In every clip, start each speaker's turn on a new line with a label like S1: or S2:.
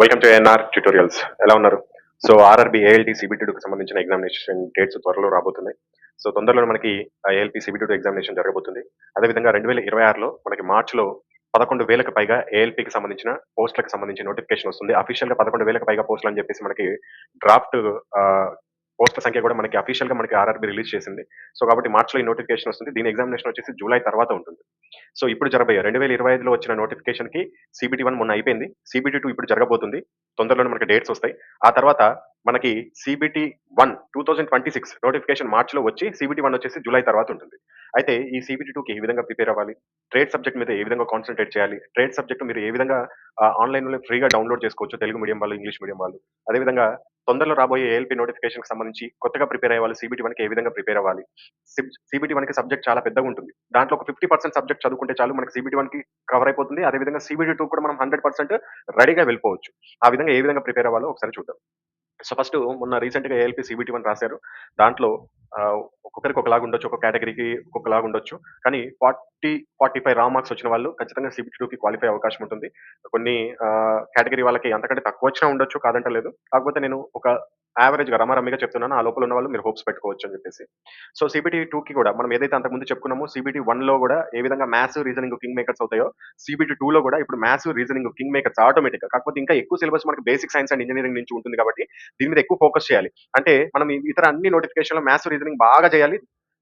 S1: Welcome to NR tutorials. ఎలా ఉన్నారు? So RRB ALT సిబిటి2కి సంబంధించిన ఎగ్జామినేషన్ డేట్స్ త్వరలో రాబోతున్నాయి. సో తొందరలో మనకి ఏఎల్పీ సిబిటి2 ఎగ్జామినేషన్ జరగబోతుంది. అదేవిధంగా 2026లో మనకి మార్చిలో 11,000కి పైగా ఏఎల్పీకి సంబంధించిన పోస్టులకు సంబంధించి నోటిఫికేషన్ వస్తుంది. అఫీషియల్గా 11,000కి పైగా పోస్టులు అని చెప్పేసి మనకి డ్రాఫ్ట్ పోస్టుల సంఖ్య కూడా మనకి అఫీషియల్గా మనకి ఆర్ఆర్బి రిలీజ్ చేసింది. సో కాబట్టి మార్చిలో ఈ నోటిఫికేషన్ వస్తుంది. దీని ఎగ్జామినేషన్ వచ్చేసి జూలై తర్వాత ఉంటుంది. సో ఇప్పుడు జరగబోయే 2025లో వచ్చిన నోటిఫికేషన్కి సిబిటి1 మొన్న అయిపోయింది. సిబిటి2 ఇప్పుడు జరగబోతుంది. తొందరలోనే మనకి డేట్స్ వస్తాయి. ఆ తర్వాత మనకి సిబిటి1 2026 నోటిఫికేషన్ మార్చిలో వచ్చి సిబిటి1 వచ్చేసి జూలై తర్వాత ఉంటుంది. అయితే ఈ సిబిటి2కి ఏ విధంగా ప్రిపేర్ అవ్వాలి, ట్రేడ్ సబ్జెక్ట్ మీద ఏ విధంగా కాన్సన్ట్రేట్ చేయాలి, ట్రేడ్ సబ్జెక్ట్ మీరు ఏ విధంగా ఆన్లైన్లో ఫ్రీగా డౌన్లోడ్ చేసుకోవచ్చు, తెలుగు మీడియం వాళ్ళు, ఇంగ్లీష్ మీడియం వాళ్ళు. అదేవిధంగా తొందరలో రాబోయే ఏఎల్పీ నోటిఫికేషన్కి సంబంధించి కొత్తగా ప్రిపేర్ అయ్యే వాళ్ళు సిబిటి1కి ఏ విధంగా ప్రిపేర్ అవ్వాలి. సిబిటి1కి సబ్జెక్ట్ చాలా పెద్దగా ఉంటుంది. దాంట్లో ఒక 50% సబ్జెక్ట్ చదువుకుంటే చాలు, మనకి సిబిటి1కి కవర్ అయిపోతుంది. అదేవిధంగా సిబిటి2 కూడా మనం 100% రెడీగా వెళ్ళిపోవచ్చు. ఆ విధంగా ఏ విధంగా ప్రిపేర్ అవ్వాలో ఒకసారి చూద్దాం. సో ఫస్ట్ మొన్న రీసెంట్‌గా ఏఎల్పీ సిబిటి1 రాశారు. దాంట్లో ఒక్కొక్కరికి ఒకలాగా ఉండొచ్చు. ఒక్కొక్క కేటగిరీకి ఒక్కొక్కలాగా ఉండొచ్చు. కానీ 40, 45 రా మార్క్స్ వచ్చిన వాళ్ళు ఖచ్చితంగా సిబిటి2కి క్వాలిఫై అయ్యే అవకాశం ఉంటుంది. కొన్ని కేటగిరీ వాళ్ళకి అంతకంటే తక్కువ వచ్చినా ఉండొచ్చు, కాదంటలేదు. కాకపోతే నేను ఒక యావరేజ్‌గా రమారమ్మిగా చెప్తున్నాను. ఆ లోపల ఉన్న వాళ్ళు మీరు హోప్స్ పెట్టుకోవచ్చు అని చెప్పేసి. సో సిబిటి2కి కూడా మనం ఏదైతే అంతకుముందు చెప్పుకున్నామో సిబిటి1లో కూడా ఏ విధంగా మ్యాథ్స్, రీజనింగ్ కింగ్ మేకర్స్ అవుతాయో సిబిటి2లో కూడా ఇప్పుడు మ్యాథ్స్, రీజనింగ్ కింగ్ మేకర్స్ ఆటోమేటిక్‌గా. కాకపోతే ఇంకా ఎక్కువ సిలబస్ మనకి బేసిక్ సైన్స్ అండ్ ఇంజినీరింగ్ నుంచి ఉంటుంది కాబట్టి దీని మీద ఎక్కువ ఫోకస్ చేయాలి. అంటే మనం ఇతర అన్ని నోటిఫికేషన్‌లో మ్యాథ్స్, రీజనింగ్ బాగా చేయాలి.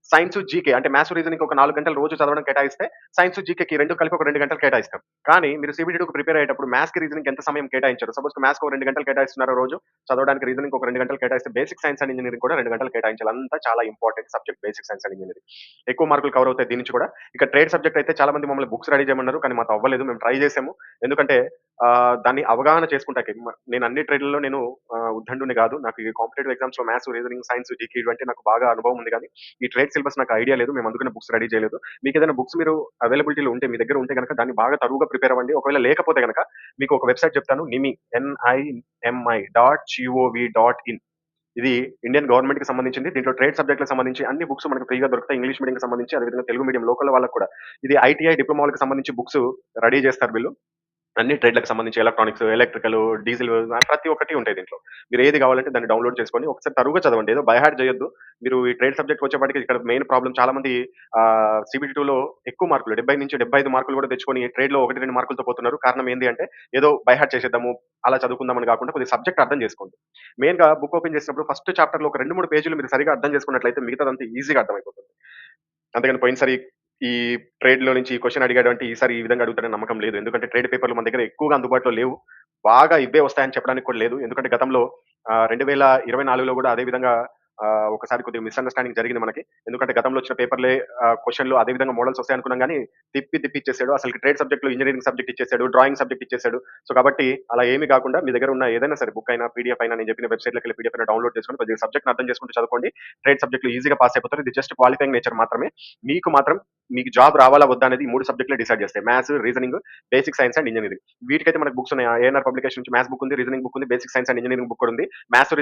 S1: సైన్స్, జీకే అంటే మ్యాథ్స్, రీజనింగ్ ఒక 4 గంటలు రోజు చదవడం కేటాయిస్తే సైన్స్, జీకేకి 2 కలిపి ఒక 2 గంటలు కేటాయిస్తాం. కానీ మీరు సిబిటి2కి ప్రిపేర్ అయ్యేటప్పుడు మ్యాథ్స్‌కి, రీజనింగ్‌కి ఎంత సమయం కేటాయించారు? సపోజ్ మ్యాథ్స్‌కి ఒక 2 గంటలు కేటాయిస్తున్నారు రోజు. చదవడానికి రీజనింగ్‌కి ఒక 2 గంటలు కేటాయిస్తే బేసిక్ సైన్స్ అండ్ ఇంజినీరింగ్ కూడా 2 గంటలు కేటాయించాలి. అంతా చాలా important subject basic science and engineering. ఎక్కువ మార్కులు కవర్ అవుతాయి దీని నుంచి కూడా. ఇక ట్రేడ్ సబ్జెక్ట్ అయితే చాలా మంది మమ్మల్ని బుక్స్ రెడీ చేయమన్నారు. కానీ మాకు అవ్వలేదు. మేము ట్రై చేసాము. ఎందుకంటే దాన్ని అవగాహన చేసుకుంటాకి నేను అన్ని ట్రేడ్‌లలో నేను ఉద్దండుని కాదు. నాకు ఈ కాంపిటీటివ్ ఎగ్జామ్స్‌లో మ్యాథ్స్, రీజనింగ్, సైన్స్, జీకే ఇవంటే నాకు బాగా అనుభవం ఉంది కానీ ఈ ట్రేడ్ సిలబస్ నాకు ఐడియా లేదు. మేము అందుకనే బుక్స్ రెడీ చేయలేదు. మీకు ఏదైనా బుక్స్ మీరు అవైలబిలిటీలో ఉంటే మీ దగ్గర ఉంటే గనక దాన్ని బాగా తరువుగా ప్రిపేర్ అవ్వండి. ఒకవేళ లేకపోతే గనక మీకు ఒక వెబ్‌సైట్ చెప్తాను. NIMI.gov.in. ఇది ఇండియన్ గవర్నమెంట్‌కి సంబంధించింది. దీంట్లో ట్రేడ్ సబ్జెక్ట్‌లకు సంబంధించి అన్ని బుక్స్ మనకు ఫ్రీగా దొరుకుతాయి. ఇంగ్లీష్ మీడియంకి సంబంధించి, అదేవిధంగా తెలుగు మీడియం లోకల్ వాళ్ళకి కూడా. ఇది ఐటీఐ డిప్లొమా వాళ్ళకి సంబంధించి బుక్స్ రెడీ చేస్తారు వీళ్ళు. అన్ని ట్రేడ్‌లకు సంబంధించి ఎలక్ట్రానిక్స్, ఎలక్ట్రికల్, డీజిల్ ప్రతి ఒక్కటి ఉంటాయి దీంట్లో. మీరు ఏది కావాలంటే దాన్ని డౌన్‌లోడ్ చేసుకొని ఒకసారి తరువుగా చదవండి. ఏదో బై హార్ట్ చేయొద్దు. మీరు ఈ ట్రేడ్ సబ్జెక్ట్‌కి వచ్చేపాటికి ఇక్కడ మెయిన్ ప్రాబ్లమ్ చాలా మంది సిబిటి2లో ఎక్కువ మార్కులు 70-75 మార్కులు కూడా తెచ్చుకొని ట్రేడ్‌లో 1, 2 మార్కులతో పోతున్నారు. కారణం ఏంది అంటే ఏదో బై హార్ట్ చేసేద్దాము, అలా చదువుకుందామని కాకుండా కొద్దిగా సబ్జెక్ట్ అర్థం చేసుకోండి. మెయిన్‌గా బుక్ ఓపెన్ చేసినప్పుడు ఫస్ట్ చాప్టర్‌లో ఒక 2, 3 పేజీలు మీరు సరిగ్గా అర్థం చేసుకున్నట్లయితే మిగతాదంతా ఈజీగా అర్థమైపోతుంది. అంతేగాని పోయినసారి ఈ ట్రేడ్‌లో నుంచి ఈ క్వెషన్ అడిగాడు అంటే ఈసారి ఈ విధంగా అడుగుతాడని నమ్మకం లేదు. ఎందుకంటే ట్రేడ్ పేపర్‌లు మన దగ్గర ఎక్కువగా అందుబాటులో లేవు. బాగా ఇవే వస్తాయని చెప్పడానికి కూడా లేదు. ఎందుకంటే గతంలో 2024లో కూడా అదే విధంగా ఒకసారి కొద్దిగా మిస్‌అండర్‌స్టాండింగ్ జరిగింది మనకి. ఎందుకంటే గతంలో వచ్చిన పేపర్‌లే క్వెషన్‌లు అదే విధంగా మోడల్స్ వస్తాయనుకున్నాం గానీ తిప్పి ఇచ్చేసాడు. అసలు ట్రేడ్ సబ్జెక్ట్‌లో ఇంజినీరింగ్ సబ్జెక్ట్ ఇచ్చేసాడు. డ్రాయింగ్ సబ్జెక్ట్ ఇచ్చేసాడు. సో కాబట్టి అలా ఏమి కాకుండా మీ దగ్గర ఉన్న ఏదైనా సరే బుక్ అయినా, పీడీఎఫ్ అయినా నేను చెప్పిన వెబ్‌సైట్‌లోకెళ్ళి పీడీఎఫ్ అయినా డౌన్‌లోడ్ చేసుకొని కొద్దిగా సబ్జెక్ట్‌ని అర్థం చేసుకుంటూ చదువుకోండి. ట్రేడ్ సబ్జెక్ట్‌లో ఈజీగా పాస్ అయిపోతారు. ఇది జస్ట్ క్వాలిఫైయింగ్ నేచర్ మాత్రమే. మీకు మాత్రం మీకు జాబ్ రావాలా వద్దా అనేది ఈ 3 సబ్జెక్టులే డిసైడ్ చేస్తాయి. Maths, reasoning, basic science and engineering. వీటికైతే మనకు బుక్స్ ఉన్నాయి. ఏఎన్ఆర్ పబ్లికేషన్ నుంచి మ్యాథ్స్ బుక్ ఉంది, రీజనింగ్ బుక్ ఉంది, basic science and engineering book కూడా ఉంది. మ్యాథ్స్,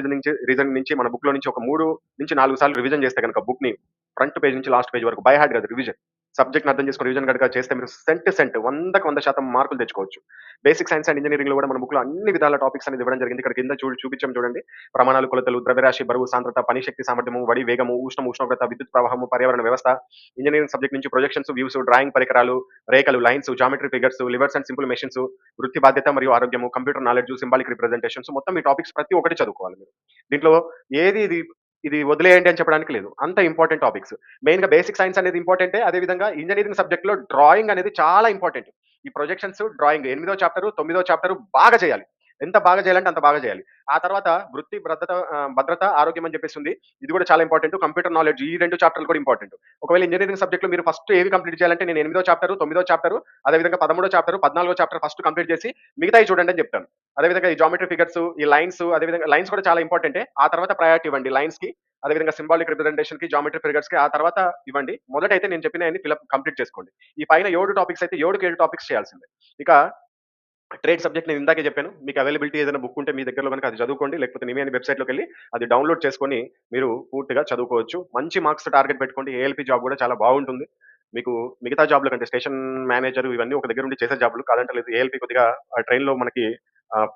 S1: రీజనింగ్ నుంచి మన బుక్‌లో నుంచి ఒక 3-4 సార్లు రివిజన్ చేస్తే గనుక బుక్‌ని ఫ్రంట్ పేజ్ నుంచి లాస్ట్ పేజ్ వరకు బై హార్ట్ కాదు రివిజన్. సబ్జెక్ట్‌ని అర్థం చేసుకొని రివిజన్ గనుక చేస్తే మీరు సెంట్ 100కి 100% మార్కులు తెచ్చుకోవచ్చు. బేసిక్ సైన్స్ అండ్ ఇంజినీరింగ్‌లో కూడా మన బుక్‌లో అన్ని విధాల టాపిక్స్ అనేది ఇవ్వడం జరిగింది. ఇక్కడ కింద చూపించాం చూడండి. ప్రమాణాలు, కొలతలు, ద్రవ్యరాశి, బరువు, సాంద్రత, పని శక్తి సామర్థ్యము, వడి వేగము, ఉష్ణోగ్రత, విద్యుత్ ప్రవాహము, పర్యావరణ వ్యవస్థ. ఇంజినీరింగ్ సబ్జెక్ట్ నుంచి ప్రొజెక్షన్స్, వ్యూస్, డ్రాయింగ్ పరికరాలు, రేఖలు, lines, geometry figures, levers and simple machines, వృత్తి బాధ్యత మరియు ఆరోగ్యము, కంప్యూటర్ నాలెడ్జ్, సింబాలిక్ రిప్రజెంటేషన్స్, మొత్తం ఈ టాపిక్స్ ప్రతి ఒక్కటి చదువుకోవాలి మీరు. దీంట్లో ఏది ఇది వదిలేయండి అని చెప్పడానికి లేదు. అంత ఇంపార్టెంట్ టాపిక్స్. మెయిన్‌గా బేసిక్ సైన్స్ అనేది ఇంపార్టెంటే. అదే విధంగా ఇంజినీరింగ్ సబ్జెక్ట్‌లో డ్రాయింగ్ అనేది చాలా ఇంపార్టెంట్. ఈ ప్రొజెక్షన్స్, డ్రాయింగ్ 8వ చాప్టర్, 9వ చాప్టర్ బాగా చేయాలి. ఎంత బాగా చేయాలంటే అంత బాగా చేయాలి. ఆ తర్వాత వృత్తి భద్రత, ఆరోగ్యం అని చెప్పేసి ఉంది. ఇది కూడా చాలా ఇంపార్టెంట్. కంప్యూటర్ నాలెడ్జ్ ఈ 2 చాప్టర్‌లు కూడా ఇంపార్టెంట్. ఒకవేళ ఇంజినీరింగ్ సబ్జెక్ట్‌లో మీరు ఫస్ట్ ఏవి కంప్లీట్ చేయాలంటే నేను 8వ చాప్టర్, 9వ చాప్టర్, అదే విధంగా 13వ చాప్టర్, 14వ చాప్టర్ ఫస్ట్ కంప్లీట్ చేసి మిగతాయి చూడండి అని చెప్తాను. అదే విధంగా ఈ జామెట్రీ ఫిగర్స్, ఈ లైన్స్, అదే విధంగా లైన్స్ కూడా చాలా ఇంపార్టెంటే. ఆ తర్వాత ప్రయారిటీ ఇవ్వండి లైన్స్‌కి. అదే విధంగా సింబాలిక్ రిప్రజెంటేషన్‌కి, జామెట్రీ ఫిగర్స్‌కి ఆ తర్వాత ఇవ్వండి. మొదటైతే నేను చెప్పినయన్ని కంప్లీట్ చేసుకోండి. ఈ పైన 7 టాపిక్స్ అయితే 7కి 7 టాపిక్స్ చేయాల్సిందే. ఇక ట్రేడ్ సబ్జెక్ట్ నేను ఇందాకే చెప్పాను. మీకు అవైలబిలిటీ ఏదైనా బుక్ ఉంటే మీ దగ్గరలో గనుక అది చదువుకోండి. లేకపోతే నిమి అని వెబ్‌సైట్‌లోకెళ్ళి అది డౌన్‌లోడ్ చేసుకొని మీరు పూర్తిగా చదువుకోవచ్చు. మంచి మార్క్స్ టార్గెట్ పెట్టుకోండి. ఏఎల్‌పీ జాబ్ కూడా చాలా బాగుంటుంది. మీకు మిగతా జాబ్‌ల కంటే స్టేషన్ మేనేజర్ ఇవన్నీ ఒక దగ్గర ఉండి చేసే జాబ్‌లు కాదంటలేదు. ఏఎల్‌పీ కొద్దిగా ట్రైన్‌లో మనకి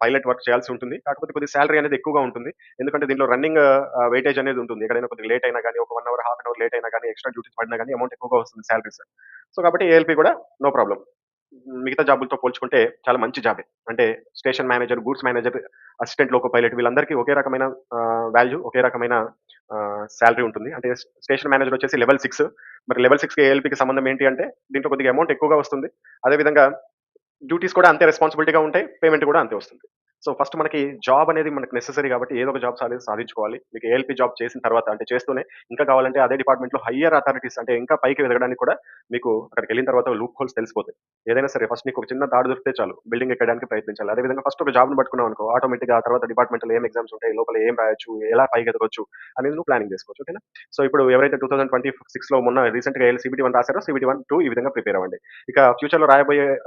S1: పైలట్ వర్క్ చేయాల్సి ఉంటుంది. కాకపోతే కొద్దిగా సాలరీ అనేది ఎక్కువగా ఉంటుంది. ఎందుకంటే దీంట్లో రన్నింగ్ వెయిటేజ్ అనేది ఉంటుంది. ఎక్కడైనా కొద్దిగా లేట్ అయినా గాని, ఒక 1 hour, half an hour late అయినా గాని, ఎక్స్‌ట్రా డ్యూటీస్ పడినా గాని అమౌంట్ ఎక్కువగా వస్తుంది సాలరీస్. సో, కాబట్టి ఏఎల్‌పీ కూడా నో ప్రాబ్లమ్. మిగతా జాబులతో పోల్చుకుంటే చాలా మంచి జాబే. అంటే station manager, goods manager, assistant loco pilot వీళ్ళందరికీ ఒకే రకమైన వాల్యూ, ఒకే రకమైన సాలరీ ఉంటుంది. అంటే స్టేషన్ మేనేజర్ వచ్చేసి లెవెల్ 6. మరి లెవెల్ 6కి ఏఎల్‌పీకి సంబంధం ఏంటి అంటే దీంట్లో కొద్దిగా అమౌంట్ ఎక్కువగా వస్తుంది. అదే విధంగా డ్యూటీస్ కూడా అంతే రెస్పాన్సిబిలిటీగా ఉంటాయి. పేమెంట్ కూడా అంతే వస్తుంది. సో, ఫస్ట్ మనకి జాబ్ అనేది మనకు నెసెసరీ కాబట్టి ఏదో ఒక జాబ్ సాధించుకోవాలి. మీకు ఏఎల్‌పీ జాబ్ చేసిన తర్వాత అంటే చేస్తూనే ఇంకా కావాలంటే అదే డిపార్ట్‌మెంట్‌లో హయ్యర్ అథారిటీస్ అంటే ఇంకా పైకి ఎదగడానికి కూడా మీకు అక్కడికెళ్ళిన తర్వాత లూప్ హోల్స్ తెలిసిపోతాయి. ఏదైనా సరే ఫస్ట్ నీకు ఒక చిన్న తాడు దొరికితే చాలు బిల్డింగ్ ఎక్కడానికి ప్రయత్నించాలి. అదే విధంగా ఫస్ట్ ఒక జాబ్‌ని పట్టుకున్నావు అనుకో ఆటోమేటిక్‌గా ఆ తర్వాత డిపార్ట్‌మెంట్‌లో ఏం ఎగ్జామ్స్ ఉంటాయి, లోపల ఏం రాయొచ్చు, ఎలా పైకి ఎదగొచ్చు అనేది నువ్వు ప్లానింగ్ చేసుకోవచ్చు. ఓకేనా? సో, ఇప్పుడు ఎవరైతే 2026లో మొన్న రీసెంట్‌గా సీబీటీ 1 రాసారో సీబీటీ 1, 2 ఈ విధంగా ప్రిపేర్ అవ్వండి. ఇక ఫ్యూచర్‌లో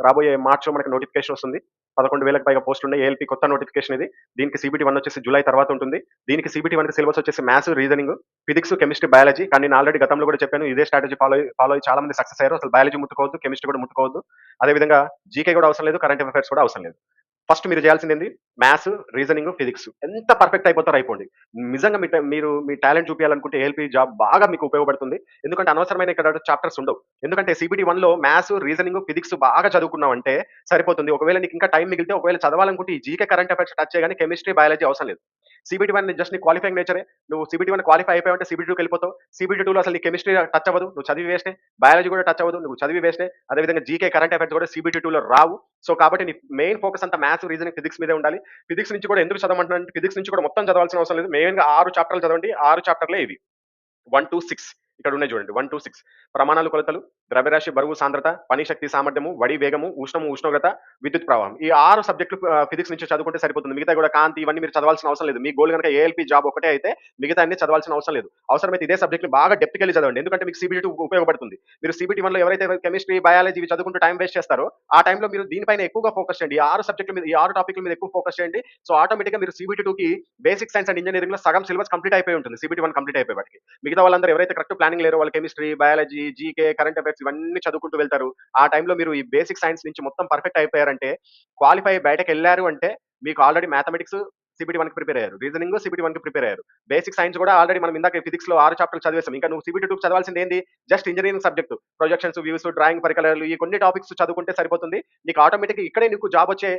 S1: రాబోయే మార్చ్‌లో మనకి నోటిఫికేషన్ వస్తుంది. 11,000కి పైగా పోస్టులున్నాయి. ఏఎల్‌పీ కొత్త నోటిఫికేషన్ ఇది. దీనికి సీబీటీ 1 వచ్చేసి జులై తర్వాత ఉంటుంది. దీనికి సీబీటీ 1కి సిలబస్ వచ్చేసి maths, reasoning, physics, chemistry, biology. కానీ నేను ఆల్రెడీ గతంలో కూడా చెప్పాను. ఇదే స్ట్రాటజీ ఫాలో అయ్యి చాలా మంది సక్సెస్ అయ్యారు. అసలు బయాలజీ ముట్టుకోవద్దు, కెమిస్ట్రీ కూడా ముట్టుకోవద్దు. అదే విధంగా జీకే కూడా అవసరం లేదు. కరెంట్ అఫైర్స్ కూడా అవసరం లేదు. ఫస్ట్ మీరు చేయాల్సిందేంది మ్యాథ్స్, రీజనింగ్, ఫిజిక్స్ ఎంత పర్ఫెక్ట్ అయిపోతారో అయిపోండి. నిజంగా మీరు మీ టాలెంట్ చూపియాలనుకుంటే ఏఎల్‌పీ జాబ్ బాగా మీకు ఉపయోగపడుతుంది. ఎందుకంటే అనవసరమైన ఇక్కడ చాప్టర్స్ ఉండవు. ఎందుకంటే సీబీటీ 1లో మ్యాథ్స్, రీజనింగ్, ఫిజిక్స్ బాగా చదువుకున్నావంటే సరిపోతుంది. ఒకవేళ నీకు ఇంకా టైం మిగిలితే ఒకవేళ చదవాలనుకుంటే ఈ జీకే, కరెంట్ అఫైర్స్ టచ్ చేయగానే కెమిస్ట్రీ, బయాలజీ అవసరం లేదు. సీబీటీ 1 జస్ట్ నీ క్వాలిఫైయింగ్ నేచరే. నువ్వు సీబీటీ 1 క్వాలిఫై అయిపోయావంటే సీబీటీ 2కి వెళ్ళిపోతావు. సీబీటీ 2లో అసలు నీ కెమిస్ట్రీ టచ్ అవ్వదు. నువ్వు చదివి వేస్టే. బయాలజీ కూడా టచ్ అవ్వదు. నువ్వు చదివి వేస్టే. అదే విధంగా జీకే, కరెంట్ అఫైర్స్ కూడా సీబీటీ 2లో రావు. సో, కాబట్టి నీ మెయిన్ ఫోకస్ అంతా మ్యాథ్స్, రీజనింగ్, ఫిజిక్స్ మీదే ఉండాలి. ఫిజిక్స్ నుంచి కూడా ఎందుకు చదవమంటున్నానంటే ఫిజిక్స్ నుంచి కూడా మొత్తం చదవాల్సిన అవసరం లేదు. మెయిన్‌గా 6 చాప్టర్‌లు చదవండి. 6 చాప్టర్‌లే ఇవి. 1-6 ఇక్కడ ఉన్నాయి చూడండి. 1-6 ప్రమాణాలు, కొలతలు, ద్రవ్యరాశి, బరువు, సాంద్రత, పని శక్తి, సామర్థ్యము, వడి, వేగము, ఉష్ణము, ఉష్ణోగ్రత, విద్యుత్ ప్రవాహం. ఈ 6 సబ్జెక్టులు ఫిజిక్స్ నుంచి చదువుకుంటే సరిపోతుంది. మిగతా కూడా కాంతి ఇవన్నీ మీరు చదవాల్సిన అవసరం లేదు. మీ గోల్ గనుక ఏఎల్‌పీ జాబ్ ఒకటే అయితే మిగతా అన్ని చదవాల్సిన అవసరం లేదు. అవసరమైతే ఇదే సబ్జెక్ట్‌ని బాగా డెప్త్‌కెళ్ళి చదవండి. ఎందుకంటే మీకు సీబీటీ 2 ఉపయోగపడుతుంది. మీరు సీబీటీ 1లో ఎవరైతే కెమిస్ట్రీ, బయాలజీ ఇవి చదువుకుంటూ టైం వేస్ట్ చేస్తారో ఆ టైంలో మీరు దీనిపైన ఎక్కువగా ఫోకస్ చేయండి. ఈ 6 సబ్జెక్టుల మీద, ఈ 6 టాపిక్‌ల మీద ఎక్కువ ఫోకస్ చేయండి. సో, ఆటోమేటిక్‌గా మీరు సీబీటీ 2కి బేసిక్ సైన్స్ అండ్ ఇంజినీరింగ్‌లో సగం సిలబస్ కంప్లీట్ అయిపోయి ఉంటుంది. సీబీటీ 1 కంప్లీట్ అయిపోయేవాటికి. మిగతా వాళ్ళందరూ ఎవరైతే కరెక్ట్ ప్లానింగ్ లేరో వాళ్ళు chemistry, biology, GK, current affairs ఇవన్నీ చదువుకుంటూ వెళ్తారు. ఆ టైంలో మీరు ఈ బేసిక్ సైన్స్ నుంచి మొత్తం పర్ఫెక్ట్ అయిపోయారంటే క్వాలిఫై బయటకెళ్లారు అంటే మీకు ఆల్రెడీ మ్యాథమెటిక్స్ సీబీటీ 1కి ప్రిపేర్ అయ్యారు. రీజనింగ్ సీబీటీ 1కి ప్రిపేర్ అయ్యారు. బేసిక్ సైన్స్ కూడా ఆల్రెడీ మనం ఇందాక ఫిజిక్స్‌లో 6 చాప్టర్లు చదివేసాం. ఇంకా నువ్వు సీబీటీ 2కి చదవాల్సింది ఏంది? Just engineering subject. Projections, views, drawing పరికరాలు ఈ కొన్ని టాపిక్స్ చదువుకుంటే సరిపోతుంది. నీకు ఆటోమేటిక్‌గా ఇక్కడే నీకు జాబ్ వచ్చే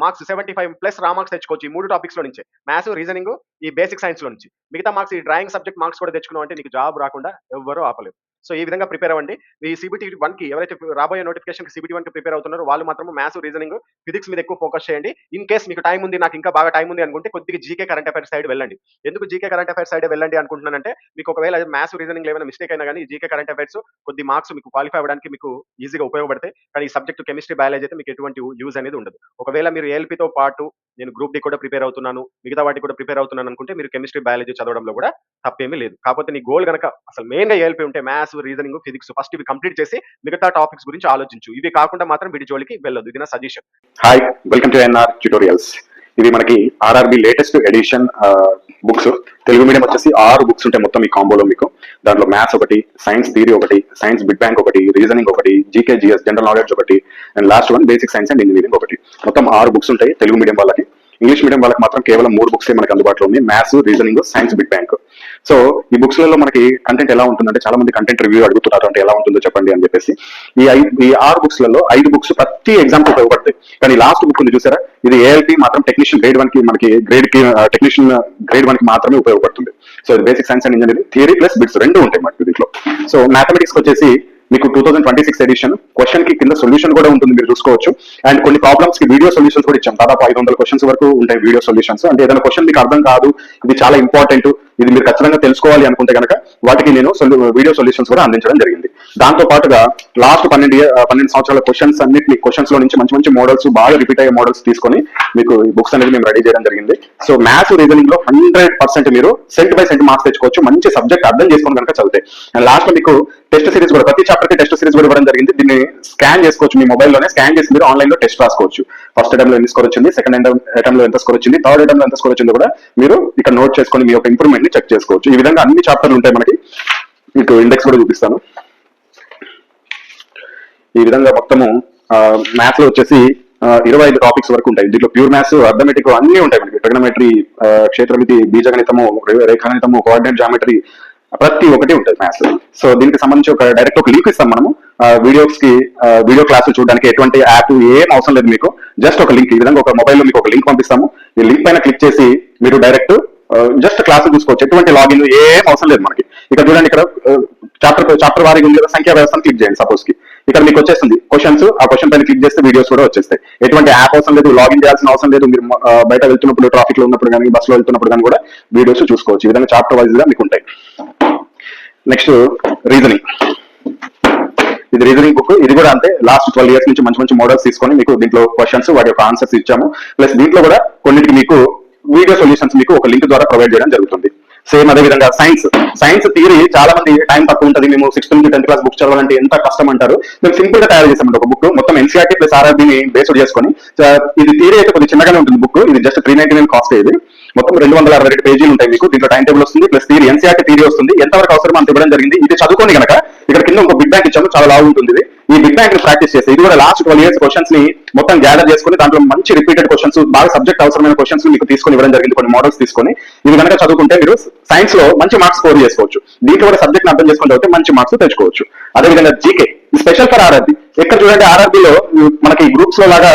S1: మార్క్స్ 75 ప్లస్ రా మార్క్స్ తెచ్చుకోవచ్చు. ఈ 3 టాపిక్స్‌లో నుంచే. మ్యాథ్స్, రీజనింగ్, ఈ బేసిక్ సైన్స్‌లో నుంచి. మిగతా మార్క్స్ ఈ డ్రాయింగ్ సబ్జెక్ట్ మార్క్స్ కూడా తెచ్చుకున్నావంటే నీకు జాబ్ రాకుండా ఎవ్వరు ఆపలేరు. సో, ఈ విధంగా ప్రిపేర్ అవ్వండి. ఈ సీబీటీ 1కి ఎవరైతే రాబోయే నోటిఫికేషన్‌కి సీబీటీ 1కి ప్రిపేర్ అవుతున్నారో వాళ్ళు మాత్రం మ్యాథ్స్, రీజనింగ్, ఫిజిక్స్ మీద ఎక్కువ ఫోకస్ చేయండి. ఇన్ కేస్ మీకు టైం ఉంది, నాకు ఇంకా బాగా టైం ఉంది అనుకుంటే కొద్దిగా జీకే, కరెంట్ అఫైర్స్ సైడ్ వెళ్ళండి. ఎందుకు జీకే, కరెంట్ అఫైర్స్ సైడే వెళ్ళండి అనుకుంటున్నానంటే మీకు ఒకవేళ మ్యాథ్స్, రీజనింగ్‌లో ఏమైనా మిస్టేక్ అయినా గాని జీకే, కరెంట్ అఫైర్స్ కొద్ది మార్క్స్ మీకు క్వాలిఫై అవ్వడానికి మీకు ఈజీగా ఉపయోగపడతాయి. కానీ ఈ సబ్జెక్ట్ కెమిస్ట్రీ, బయాలజీ అయితే మీకు ఎటువంటి యూజ్ అనేది ఉండదు. ఒకవేళ మీరు ఏఎల్‌పీతో పాటు నేను గ్రూప్ డి కూడా ప్రిపేర్ అవుతున్నాను, మిగతా వాటికి కూడా ప్రిపేర్ అవుతున్నాను అనుకుంటే మీరు కెమిస్ట్రీ, బయాలజీ చదవడంలో కూడా తప్పేమీ లేదు. కాకపోతే నీ గోల్ గనక అసలు మెయిన్‌గా ఏఎల్‌పీ ఉంటే మ్యాథ్స్, రీజనింగ్, ఫిజిక్స్ ఫస్ట్ ఇవి కంప్లీట్ చేసి మిగతా టాపిక్స్ గురించి ఆలోచించు. ఇవి కాకుండా మాత్రం వీటి జోలికి వెళ్ళొద్దు. ఇది నా suggestion.
S2: Hi, welcome to NR tutorials. ఇది మనకి RRB latest edition books. Telugu medium వచ్చేసి 6 బుక్స్ ఉంటాయి మొత్తం ఈ కాంబోలో మీకు. దాంట్లో మ్యాథ్స్ ఒకటి, సైన్స్ థియరీ ఒకటి, సైన్స్ బిగ్ బ్యాంక్ ఒకటి, రీజనింగ్ ఒకటి, జీకే జిఎస్ జనరల్ నాలెడ్జ్ ఒకటి, and last one basic science and engineering ఒకటి. మొత్తం 6 బుక్స్ ఉంటాయి తెలుగు మీడియం వాళ్ళకి. ఇంగ్లీష్ మీడియం వాళ్ళకి మాత్రం కేవలం 3 బుక్స్ మనకి అందుబాటులో ఉంది. Maths, reasoning, science big bank. So ఈ బుక్స్ లలో మనకి కంటెంట్ ఎలా ఉంటుందంటే చాలా మంది కంటెంట్ రివ్యూ అడుగుతున్నారు, అంటే ఎలా ఉంటుందో చెప్పండి అని చెప్పేసి. ఈ 6 బుక్స్ లలో 5 బుక్స్ ప్రతి ఎగ్జామ్ కి ఉపయోగపడతాయి. కానీ లాస్ట్ బుక్ ఉంది చూసారా, ఇది ఏఎల్పీ మాత్రం టెక్నీషియన్ గ్రేడ్ 1 కి మనకి టెక్నీషియన్ గ్రేడ్ 1 కి మాత్రమే ఉపయోగపడుతుంది. సో ఇది basic science and engineering theory plus bits రెండు ఉంటాయి మనకి దీంట్లో. సో మ్యాథమెటిక్స్ వచ్చేసి మీకు 2026 ఎడిషన్ క్వశ్చన్ కి కింద సొల్యూషన్ కూడా ఉంటుంది, మీరు చూసుకోవచ్చు. అండ్ కొన్ని ప్రాబ్లమ్స్ కి వీడియో సొల్యూషన్స్ కూడా ఇచ్చాం. దాదాపు 500 క్వశ్చన్స్ వరకు ఉంటాయి వీడియో సొల్యూషన్స్. అంటే ఏదైనా క్వశ్చన్ మీకు అర్థం కాదు, ఇది చాలా ఇంపార్టెంట్, ఇది మీరు ఖచ్చితంగా తెలుసుకోవాలి అనుకుంటే కనుక వాటికి నేను వీడియో సొల్యూషన్స్ కూడా అందించడం జరిగింది. దాంతో పాటుగా లాస్ట్ 12 సంవత్సరాల క్వశ్చన్స్ అన్నిటి క్వశ్చన్స్ లో నుంచి మంచి మంచి మోడల్స్, బాగా రిపీట్ అయ్యే మోడల్స్ తీసుకొని మీకు ఈ బుక్స్ అనేది మేము రెడీ చేయడం జరిగింది. సో మ్యాథ్స్, రీజనింగ్ లో 100% మీరు సెంట్ బై సెంట్ మార్క్స్ తెచ్చుకోవచ్చు, మంచి సబ్జెక్ట్ అర్థం చేసుకుని కనుక చదివితే. అండ్ లాస్ట్ లో మీకు టెస్ట్ సిరీస్ కూడా, ప్రతి చాప్టర్ కి టెస్ట్ సిరీస్ కూడా ఇవ్వడం జరిగింది. దీన్ని స్కాన్ చేసుకోవచ్చు, మీ మొబైల్లోనే స్కాన్ చేసి మీరు ఆన్లైన్ లో టెస్ట్ రాసుకోవచ్చు. ఫస్ట్ అటెంప్ట్ లో ఎంత స్కోర్ వచ్చింది, సెకండ్ అటెంప్ట్ లో ఎంత స్కోర్ వచ్చింది, థర్డ్ అటెంప్ట్ లో ఎంత స్కోర్ వచ్చింది కూడా మీరు ఇక్కడ నోట్ చేసుకొని మీ యొక్క ఇంప్రూవ్మెంట్ ని చెక్ చేసుకోవచ్చు. ఈ విధంగా అన్ని చాప్టర్లు ఉంటాయి మనకి. మీకు ఇండెక్స్ కూడా చూపిస్తాను. ఈ విధంగా మొత్తము మ్యాథ్స్ లో వచ్చేసి 25 టాపిక్స్ వరకు ఉంటాయి. దీంట్లో ప్యూర్ మ్యాథ్స్, అర్థమెటిక్ అన్ని ఉంటాయి మనకి. ట్రిగనోమెట్రీ, క్షేత్రమితి, బీజగణితము, రేఖాగణితము, కోఆర్డినేట్ జామెట్రీ, ప్రతి ఒక్కటి ఉంటుంది మ్యాథ్స్. సో దీనికి సంబంధించి డైరెక్ట్ ఒక లింక్ ఇస్తాం మనము. వీడియోస్ కి వీడియో క్లాసులు చూడడానికి ఎటువంటి యాప్ ఏం అవసరం లేదు మీకు. జస్ట్ ఒక లింక్, ఈ విధంగా ఒక మొబైల్ లో మీకు ఒక లింక్ పంపిస్తాము. ఈ లింక్ పైన క్లిక్ చేసి మీరు డైరెక్ట్ జస్ట్ క్లాసులు చూసుకోవచ్చు. ఎటువంటి లాగిన్ ఏం అవసరం లేదు మనకి. ఇక్కడ చూడండి, ఇక్కడ చాప్టర్ వారీగా ఉంది కదా, సంఖ్యా వ్యవస్థను క్లిక్ చేయండి. సపోజ్ కి ఇక్కడ మీకు వచ్చేస్తుంది క్వశ్చన్స్. ఆ క్వశ్చన్ పైన క్లిక్ చేస్తే వీడియోస్ కూడా వచ్చేస్తాయి. ఎటువంటి యాప్ అవసరం లేదు, లాగిన్ చేయాల్సిన అవసరం లేదు. మీరు బయట వెళ్తున్నప్పుడు, ట్రాఫిక్ లో ఉన్నప్పుడు కానీ, బస్ లో వెళ్తున్నప్పుడు కానీ కూడా వీడియోస్ చూసుకోవచ్చు. ఈ విధంగా చాప్టర్ వైజ్ గా మీకు ఉంటాయి. Next reasoning. ఇది రీజనింగ్ బుక్. ఇది కూడా అంతే, లాస్ట్ 12 years నుంచి మంచి మంచి మోడల్స్ తీసుకొని మీకు దీంట్లో క్వశ్చన్స్, వాటి యొక్క ఆన్సర్స్ ఇచ్చాము. ప్లస్ దీంట్లో కూడా కొన్నిటికి మీకు వీడియో సొల్యూషన్స్ మీకు ఒక లింక్ ద్వారా ప్రొవైడ్ చేయడం జరుగుతుంది. సేమ్ అదే విధంగా సైన్స్ థియరీ చాలా మంది టైం తక్కువ ఉంటుంది, మేము 6th నుంచి 10th క్లాస్ బుక్స్ చదవాలంటే ఎంత కష్టం అంటారు. మేము సింపుల్ గా తయారు చేసామండి ఒక బుక్, మొత్తం ఎన్సీఆర్టీ ప్లస్ ఆర్ఆర్బీని బేస్డ్ చేసుకొని. ఇది థియరీ అయితే కొద్దిగా చిన్నగానే ఉంటుంది బుక్. ఇది జస్ట్ 399 కాస్ట్. ఇది మొత్తం 262 పేజీలు ఉంటాయి మీకు. దీంట్లో టైం టేబుల్ వస్తుంది, ప్లస్ థియరీ, ఎన్సీఆర్టీ థియరీ వస్తుంది. ఎంతవరకు అవసరమో అంత ఇవ్వడం జరిగింది. ఇది చదువుకోండి కనుక ఇక్కడ కింద ఒక బిగ్ బ్యాంక్ ఇచ్చాము, చాలా లావు ఉంటుంది ఇది. ఈ బిగ్ బ్యాంక్ ప్రాక్టీస్ చేస్తే ఇది కూడా లాస్ట్ 12 years క్వశ్చన్స్ ని మొత్తం గ్యాదర్ చేసుకుని దాంట్లో మంచి రిపీటెడ్ క్వశ్చన్స్, బాగా సబ్జెక్ట్ అవసరమైన క్వశ్చన్స్ మీకు తీసుకొని ఇవ్వడం జరిగింది. కొన్ని మోడల్స్ తీసుకొని ఇది కనుక చదువుకుంటే మీరు సైన్స్ లో మంచి మార్క్స్ స్కోర్ చేసుకోవచ్చు. దీంట్లో కూడా సబ్జెక్ట్ అర్థం చేసుకుని చదివితే మంచి మార్క్స్ తెచ్చుకోవచ్చు. అదేవిధంగా జీకే స్పెషల్ ఫర్ ఆర్ఆర్బీ. ఎక్కడ చూడండి, ఆర్ఆర్బీలో మనకి గ్రూప్స్ లో లాగా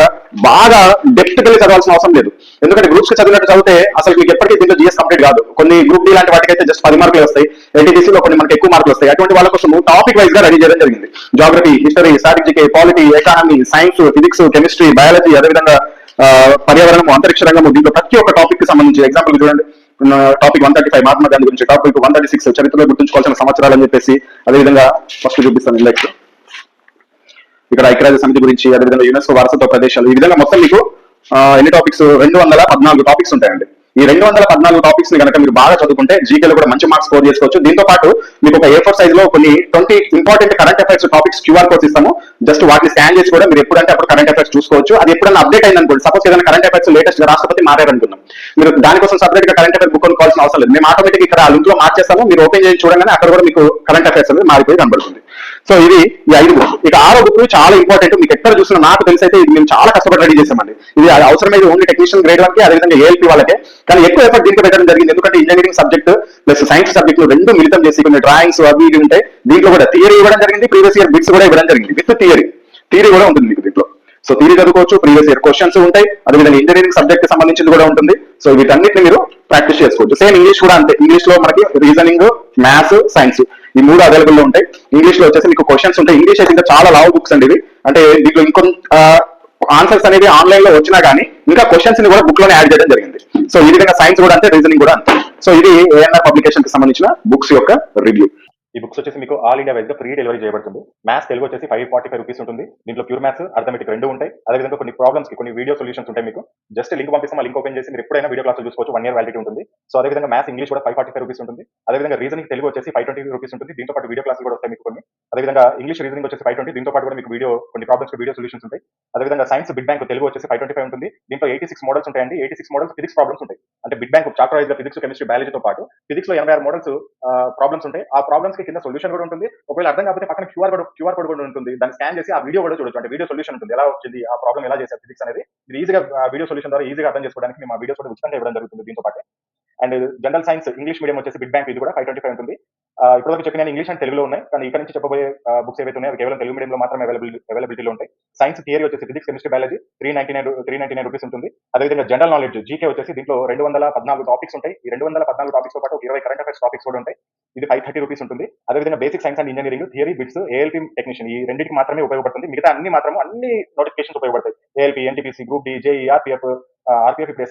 S2: బాగా డెప్త్ గా చదవాల్సిన అవసరం లేదు. ఎందుకంటే గ్రూప్స్ కి చదివినట్టు చదివితే అసలు మీకు ఎప్పటికీ దీంట్లో జిఎస్ కంప్లీట్ కాదు. కొన్ని గ్రూప్ డి లాంటి వాటికైతే జస్ట్ 10 మార్కులు వస్తాయి. ఎన్టీపీసీలో కొన్ని మనకి ఎక్కువ మార్కులు వస్తాయి. అటువంటి వాళ్ళ కోసం టాపిక్ వైజ్ గా రెడీ చేయడం జరిగింది. Geography, history, strategy, polity, economy, science, physics, chemistry, biology, అదేవిధంగా పర్యావరణము, అంతరిక్ష రంగము, దీంట్లో ప్రతి ఒక్క టాపిక్ కి సంబంధించి ఎగ్జాంపుల్ చూడండి, టాపిక్ 135 మహాత్మా గాంధీ గురించి, టాపిక్ 136 చరిత్రలో గుర్తుంచుకోవాల్సిన సంవత్సరాలు అని చెప్పేసి, అదేవిధంగా ఫస్ట్ చూపిస్తాను ఇండెక్స్. ఇక్కడ ఐక్యరాజ్య సమితి గురించి, అదేవిధంగా యునెస్కో వారసత్వ ప్రదేశాలు, ఈ విధంగా మొత్తం మీకు ఎన్ని టాపిక్స్, 214 టాపిక్స్ ఉంటాయండి. ఈ 214 టాపిక్స్ ని కనుక మీరు బాగా చదువుకుంటే జీకేలో కూడా మంచి మార్క్స్ స్కోర్ చేసుకోవచ్చు. దీంతో పాటు మీకు ఒక A4 సైజ్ లో కొన్ని 20 important current affairs topics QR codes ఇస్తాము. జస్ట్ వాటిని స్కాన్ చేసి కూడా మీరు ఎప్పుడంటే అప్పుడు కరెంట్ అఫైర్స్ చూసుకోవచ్చు. అది ఎప్పుడైనా అప్డేట్ అయింది అనుకోండి, సపోజ్ ఏదైనా కరెంట్ అఫైర్స్ లేటెస్ట్ గా రాష్ట్రపతి మారారనుకున్నాం, మీరు దానికోసం సపరేట్ గా కరెంట్ అఫైర్ బుక్ కొనుక్కోవాల్సిన అవసరం లేదు. మేము ఆటోమేటిక్ ఇక్కడ ఆ లింక్ లో మార్చేస్తాము. మీరు ఓపెన్ చేసి చూడగానే అక్కడ కూడా మీకు కరెంట్ అఫైర్స్ అనేది మారిపోయి కనబడుతుంది. సో ఇది ఈ 5 బుక్స్. ఇక 6వ బుక్ చాలా ఇంపార్టెంట్. మీకు ఎక్కడ చూసినా నాకు తెలిసి అయితే ఇది మేము చాలా కష్టపడి రెడీ చేసామండి. ఇది అవసరమైతే ఓన్లీ టెక్నీషియన్ గ్రేడ్ వాళ్ళకి, అదేవిధంగా ఏఎల్పీ వాళ్ళకే, కానీ ఎక్కువ ఎఫర్ట్ దీంట్లో పెట్టడం జరిగింది. ఎందుకంటే ఇంజనీరింగ్ సబ్జెక్ట్ ప్లస్ సైన్స్ సబ్జెక్టులు రెండు మిళితం చేసి కొన్ని డ్రాయింగ్స్ అవి ఇవి ఉంటాయి. దీంట్లో కూడా థియరీ ఇవ్వడం జరిగింది, ప్రీవియస్ ఇయర్ బిట్స్ కూడా ఇవ్వడం జరిగింది. విత్ థియరీ కూడా ఉంటుంది మీకు దీంట్లో. సో థియరీ చదువుకోవచ్చు, ప్రీవియస్ ఇయర్ క్వశ్చన్స్ ఉంటాయి, అదేవిధంగా ఇంజనీరింగ్ సబ్జెక్ట్ కి సంబంధించింది కూడా ఉంటుంది. సో వీటన్నిటిని మీరు ప్రాక్టీస్ చేసుకోవచ్చు. సేమ్ ఇంగ్లీష్ కూడా అంతే. ఇంగ్లీష్ లో మనకి రీజనింగ్, మ్యాథ్స్, సైన్స్ ఈ 3 అవైలబుల్ లో ఉంటాయి. ఇంగ్లీష్ లో వచ్చేసి మీకు క్వశ్చన్స్ ఉంటాయి. ఇంగ్లీష్ అయితే ఇంకా చాలా లావ్ బుక్స్ అండి ఇవి. అంటే దీంట్లో ఇంకొంత ఆన్సర్స్ అనేది ఆన్లైన్ లో వచ్చినా గానీ ఇంకా క్వశ్చన్స్ ని కూడా బుక్ లోనే యాడ్ చేయడం జరిగింది. సో ఈ విధంగా సైన్స్ కూడా అంతే, రీజనింగ్ కూడా అంతే. సో ఇది ఏఎన్ఆర్ పబ్లికేషన్ కి సంబంధించిన బుక్స్ యొక్క రివ్యూ.
S1: ఈ బుక్స్ వచ్చేసి మీకు ఆల్ ఇండియా వైజ్ గా ఫ్రీ డెలివరీ చేయబడుతుంది. మ్యాథ్స్ తెలుగు వచ్చేసి 545 రూపీస్ ఉంటుంది. దీంట్లో ప్యూర్ మ్యాథ్స్, అర్థమెటిక్ రెండు ఉంటాయి. అదేవిధంగా కొన్ని ప్రాబ్లమ్స్ కి కొన్ని వీడియో సొల్యూషన్స్ ఉంటాయి. మీకు జస్ట్ లింక్ పంపిస్తాం, ఆ లింక్ ఓపెన్ చేసి మీరు ఎప్పుడైనా వీడియో క్లాసులు చూసుకోవచ్చు. 1 year వ్యాలిడిటీ ఉంటుంది. సో అదేవిధంగా మ్యాథ్స్, ఇంగ్లీష్ కూడా 545 రూపీస్ ఉంటుంది. అదేవిధంగా రీజనింగ్ తెలుగు వచ్చేసి 520 రూపీస్ ఉంటుంది. దీంతో పాటు వీడియో క్లాసులు కూడా వస్తాయి మీకు కొన్ని. అదేవిధంగా ఇంగ్లీష్ రీజనింగ్ వచ్చేసి 520. దీంతో పాటు కూడా మీకు కొన్ని ప్రాబ్లమ్స్ వీడియో సొల్యూషన్స్ ఉంటాయి. అదేవిధంగా సైన్స్ బిగ్ బ్యాంక్ తెలుగు వచ్చేసి 525 ఉంటుంది. దీంట్లో 86 మోడల్స్ ఉంటాయండి. 86 మోడల్స్ ఫిజిక్స్ ప్రాబ్లమ్స్ ఉంటాయి. అంటే బిగ్ బ్యాంక్ చాప్టర్ వైజ్ గా ఫిజిక్స్, కెమిస్ట్రీ, బయాలజీతో పాటు ఫిజిక్స్ లో 86 మోడల్స్ ప్రాబ్లమ్స్ ఉంటాయి. ఆ ప్రాబ్లమ్స్ కి కింద సొల్యూషన్ కూడా ఉంటుంది. ఒకవేళ అర్థం కాకపోతే పక్కన క్యూఆర్ కోడ్ కూడా ఉంటుంది. దాన్ని స్కాన్ చేసి ఆ వీడియో కూడా చూడొచ్చు. అంటే వీడియో సొల్యూషన్ ఉంటుంది, ఎలా వచ్చింది, ఆ ప్రాబ్లం ఎలా చేశారు ఫిజిక్స్ అనేది. ఇది ఈజీగా వీడియో సొల్యూషన్ ద్వారా ఈజీగా అర్థం చేసుకోవడానికి మేము ఆ వీడియోస్ కూడా ఉచితంగా ఇవ్వడం జరుగుతుంది దీంతో పాటు. And general science English medium వచ్చేసి బిగ్ బ్యాంక్ ఇది కూడా 525 ఉంటుంది. ఇప్పటివరకు చెప్పిన ఇంగ్లీష్ అండ్ తెలుగులో ఉన్నాయి. కానీ ఇక్కడ నుంచి చెప్పబోయే బుక్స్ ఏవైతే ఉన్నాయో కేవలం తెలుగు మీడియంలో మాత్రమే అవైలబిలిటీలో ఉంటాయి. సైన్స్ థియరీ వచ్చేసి ఫిజిక్స్, కెమిస్ట్రీ, బయాలజీ 399 రూపీస్ ఉంటుంది. అదేవిధంగా జనరల్ నాలెడ్జ్ జీకే వచ్చేసి దీంట్లో 214 టాపిక్స్ ఉంటాయి. ఈ 214 టాపిక్స్ తో పాటు 20 కరెంట్ అఫైర్స్ టాపిక్స్ కూడా ఉంటాయి. ఇది 530 రూపీస్ ఉంటుంది. అదేవిధంగా basic science and engineering theory bits, ALP technician ఈ రెండింటికి మాత్రమే ఉపయోగపడుతుంది. మిగతా అన్ని నోటిఫికేషన్స్ ఉపయోగపడతాయి. ALP, NTPC, group D, JE, RPF ఇప్పుడు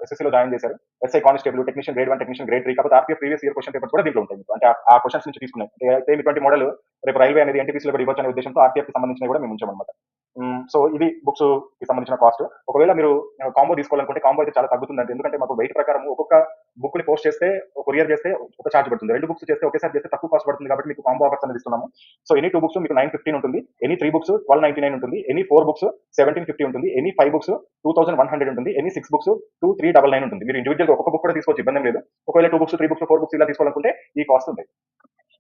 S1: ఎస్ఎస్సీలో జాయిన్ చేశారు. SI constable, technician grade 1, technician grade 3. కాకపోతే RPF previous year question papers కూడా దీంట్లో ఉంటాయి. అంటే ఆ క్వశ్చన్స్ నుంచి తీసుకున్నాయి. అయితే ఇటువంటి మోడల్ రేపు రైల్వే అనేది ఎన్టీపీసీలో కూడా ఇవ్వచ్చు అనే ఉద్దేశంతో ఆర్పీఎఫ్ కి సంబంధించిన కూడా మేము ఉంచామన్నమాట. సో ఇది బుక్స్ కి సంబంధించిన కాస్ట్. ఒకవేళ మీరు కాంబో తీసుకోవాలనుకుంటే కాంబో అయితే చాలా తగ్గుతుందండి. ఎందుకంటే మాకు వెయిట్ ప్రకారం ఒక్కొక్క బుక్ ని పోస్ట్ చేస్తే, కొరియర్ చేస్తే ఒక చార్జ్ పడుతుంది. 2 బుక్స్ చేస్తే ఒకేసారి చేస్తే తక్కువ కాస్ట్ పడుతుంది. కాబట్టి మీకు కాంబో ఆఫర్స్ అనేది ఇస్తున్నాము. సో ఎనీ 2 బుక్స్ మీకు 915 ఉంటుంది. ఎనీ 3 బుక్స్ 1299 ఉంటుంది. ఎనీ 4 బుక్స్ 1750 ఉంటుంది. ఎనీ 5 బుక్స్ 2100 ఉంటుంది. ఎనీ 6 బుక్స్ 2399 ఉంటుంది. మీరు ఇండివిజువల్ ఒక్కొక్క బుక్ కూడా తీసుకోవచ్చు, ఇబ్బంది లేదు. ఒకవేళ 2 బుక్స్, 3 బుక్స్, 4 బుక్స్ ఇలా తీసుకోవాలనుకుంటే ఈ కాస్ట్ ఉంటాయి.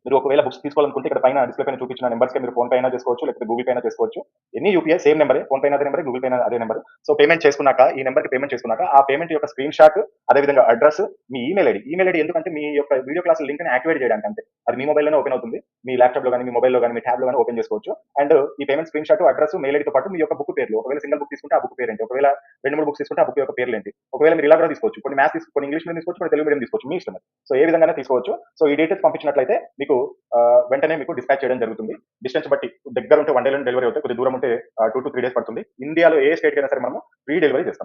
S3: మీరు ఒకవేళ బుక్స్ తీసుకోవాలనుకుంటే ఇక్కడ పైన డిస్ప్లే పైన చూపించిన నెంబర్స్కి మీరు ఫోన్ పే అయినా చేసుకోవచ్చు, లేకపోతే గూగుల్ పే అయినా చేసుకోవచ్చు. ఎన్ని యూపీఐ సేమ్ నెంబరే, ఫోన్ పే అదే నెంబర్, గూగుల్ పే అదే నెంబర్. సో పేమెంట్ చేసుకున్నాక ఈ నెంబర్కి పేమెంట్ చేసుకున్నాక ఆ పేమెంట్ యొక్క స్క్రీన్ షాట్, అదేవిధంగా అడ్రస్, మీ ఈమెయిల్ ఐడి ఎందుకంటే మీ యొక్క వీడియో క్లాస్ లింక్ ని యాక్టివేట్ చేయడానికి అంతే. అది మీ మొబైల్లోనే ఓపెన్ అవుతుంది, మీ ల్యాప్టాప్ లో కానీ, మీ మొబైల్లో కానీ, మీ ట్యాబ్ లో కానీ ఓపెన్ చేసుకోవచ్చు. అండ్ ఈ payment screen shot, address, mail ఐడితో పాటు మీ యొక్క బుక్ పేర్లు, ఒకవేళ సింగిల్ బుక్ తీసుకుంటే ఆ బుక్ పేరు ఏంటి, ఒకవేళ 2-3 బుక్స్ తీసుకుంటే ఆ బుక్ యొక్క పేర్లు ఏంటి, ఒకవేళ మీరు ఇలా కూడా తీసుకోవచ్చు, కొన్ని మ్యాథ్స్ తీసుకోవచ్చు, కొన్ని ఇంగ్లీష్ మీడియం తీసుకోవచ్చు, కొన్ని తెలుగు మీడియం తీసుకోవచ్చు, మీ ఇష్టం. సో ఏ విధంగా తీసుకోవచ్చు. సో ఈ డీటెయిల్స్ పంపించినట్లయితే మీకు వెంటనే మీకు డిస్పాచ్ చేయడం జరుగుతుంది. డిస్టెన్స్ బట్టి దగ్గర ఉంటే 1 డే డెలివరీ అవుతాయి, కొద్ది దూరం ఉంటే 2 to 3 days పడుతుంది. ఇండియాలో ఏ స్టేట్ అయినా సరే మనము ఫ్రీ డెలివరీ చేస్తాం.